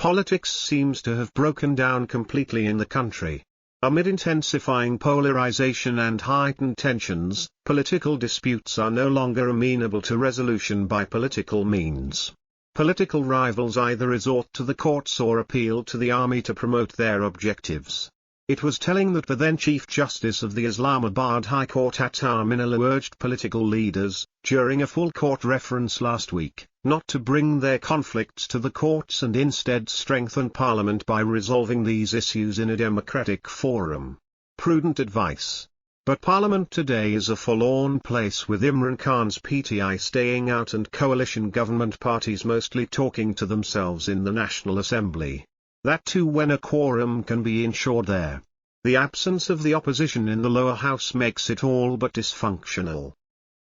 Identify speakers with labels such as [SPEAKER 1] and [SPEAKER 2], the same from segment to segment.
[SPEAKER 1] Politics seems to have broken down completely in the country. Amid intensifying polarization and heightened tensions, political disputes are no longer amenable to resolution by political means. Political rivals either resort to the courts or appeal to the army to promote their objectives. It was telling that the then Chief Justice of the Islamabad High Court Attar Minhalla urged political leaders, during a full court reference last week, not to bring their conflicts to the courts and instead strengthen Parliament by resolving these issues in a democratic forum. Prudent advice. But Parliament today is a forlorn place, with Imran Khan's PTI staying out and coalition government parties mostly talking to themselves in the National Assembly. That too when a quorum can be ensured there. The absence of the opposition in the lower house makes it all but dysfunctional.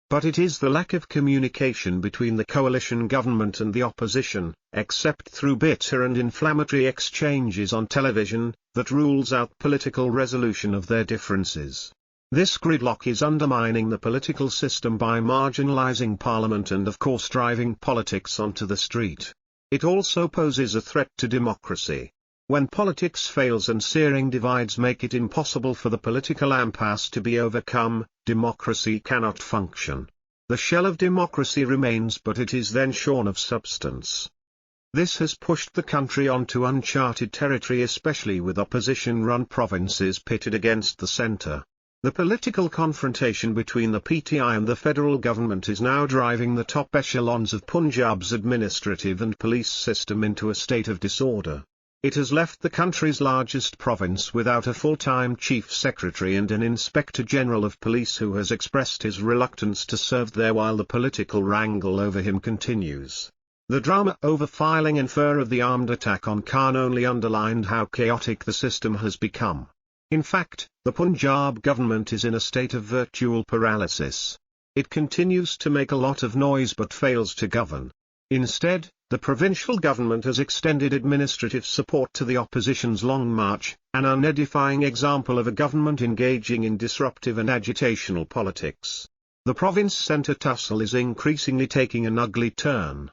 [SPEAKER 1] But it is the lack of communication between the coalition government and the opposition, except through bitter and inflammatory exchanges on television, that rules out political resolution of their differences. This gridlock is undermining the political system by marginalizing Parliament and of course driving politics onto the street. It also poses a threat to democracy. When politics fails and searing divides make it impossible for the political impasse to be overcome, democracy cannot function. The shell of democracy remains, but it is then shorn of substance. This has pushed the country onto uncharted territory, especially with opposition-run provinces pitted against the centre. The political confrontation between the PTI and the federal government is now driving the top echelons of Punjab's administrative and police system into a state of disorder. It has left the country's largest province without a full-time chief secretary and an inspector general of police who has expressed his reluctance to serve there while the political wrangle over him continues. The drama over filing and fear of the armed attack on Khan only underlined how chaotic the system has become. In fact, the Punjab government is in a state of virtual paralysis. It continues to make a lot of noise but fails to govern. Instead, the provincial government has extended administrative support to the opposition's long march, an unedifying example of a government engaging in disruptive and agitational politics. The province-centre tussle is increasingly taking an ugly turn.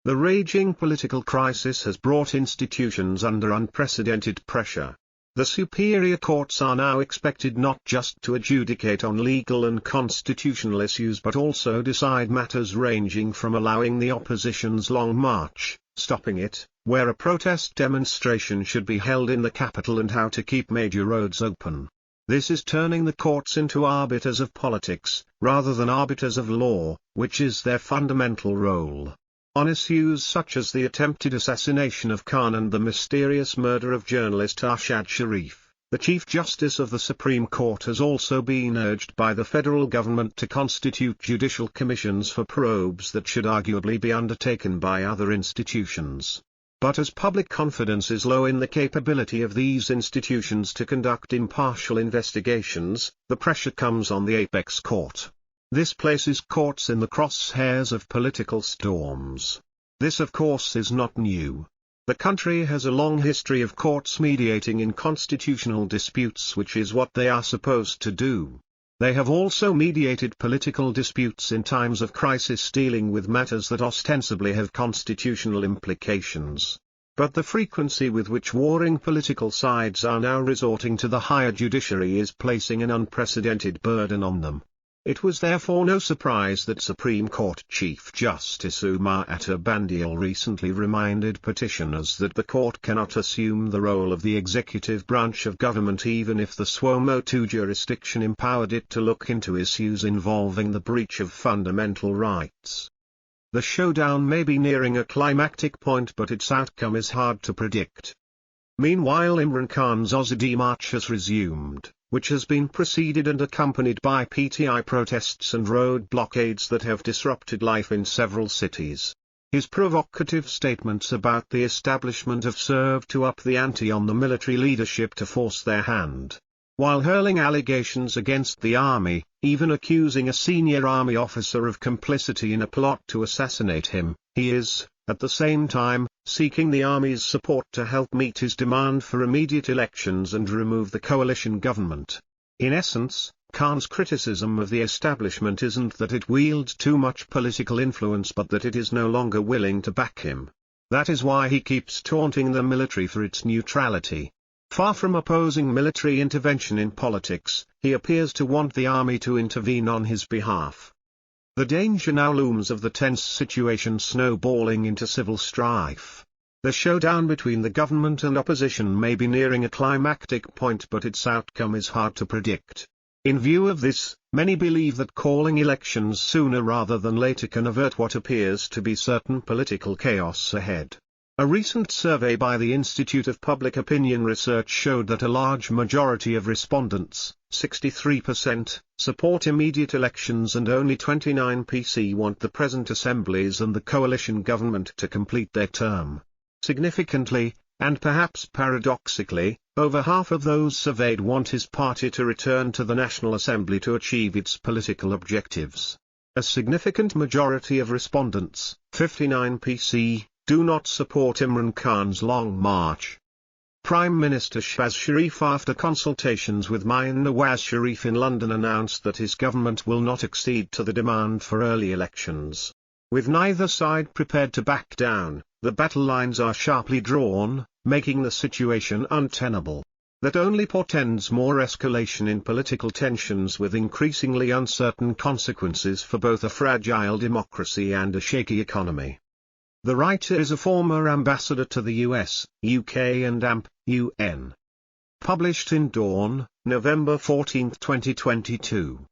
[SPEAKER 1] The raging political crisis has brought institutions under unprecedented pressure. The superior courts are now expected not just to adjudicate on legal and constitutional issues but also decide matters ranging from allowing the opposition's long march, stopping it, where a protest demonstration should be held in the capital, and how to keep major roads open. This is turning the courts into arbiters of politics, rather than arbiters of law, which is their fundamental role. On issues such as the attempted assassination of Khan and the mysterious murder of journalist Arshad Sharif, the Chief Justice of the Supreme Court has also been urged by the federal government to constitute judicial commissions for probes that should arguably be undertaken by other institutions. But as public confidence is low in the capability of these institutions to conduct impartial investigations, the pressure comes on the apex court. This places courts in the crosshairs of political storms. This of course is not new. The country has a long history of courts mediating in constitutional disputes, which is what they are supposed to do. They have also mediated political disputes in times of crisis, dealing with matters that ostensibly have constitutional implications. But the frequency with which warring political sides are now resorting to the higher judiciary is placing an unprecedented burden on them. It was therefore no surprise that Supreme Court Chief Justice Umar Atta Bandial recently reminded petitioners that the court cannot assume the role of the executive branch of government even if the SWO II jurisdiction empowered it to look into issues involving the breach of fundamental rights. The showdown may be nearing a climactic point, but its outcome is hard to predict. Meanwhile, Imran Khan's Azadi March has resumed, which has been preceded and accompanied by PTI protests and road blockades that have disrupted life in several cities. His provocative statements about the establishment have served to up the ante on the military leadership to force their hand. While hurling allegations against the army, even accusing a senior army officer of complicity in a plot to assassinate him, he is, at the same time, seeking the army's support to help meet his demand for immediate elections and remove the coalition government. In essence, Khan's criticism of the establishment isn't that it wields too much political influence but that it is no longer willing to back him. That is why he keeps taunting the military for its neutrality. Far from opposing military intervention in politics, he appears to want the army to intervene on his behalf. The danger now looms of the tense situation snowballing into civil strife. The showdown between the government and opposition may be nearing a climactic point, but its outcome is hard to predict. In view of this, many believe that calling elections sooner rather than later can avert what appears to be certain political chaos ahead. A recent survey by the Institute of Public Opinion Research showed that a large majority of respondents, 63%, support immediate elections and only 29% want the present assemblies and the coalition government to complete their term. Significantly, and perhaps paradoxically, over half of those surveyed want his party to return to the National Assembly to achieve its political objectives. A significant majority of respondents, 59%, do not support Imran Khan's Long March. Prime Minister Shehbaz Sharif, after consultations with Mian Nawaz Sharif in London, announced that his government will not accede to the demand for early elections. With neither side prepared to back down, the battle lines are sharply drawn, making the situation untenable. That only portends more escalation in political tensions with increasingly uncertain consequences for both a fragile democracy and a shaky economy. The writer is a former ambassador to the US, UK and AMP, UN. Published in Dawn, November 14, 2022.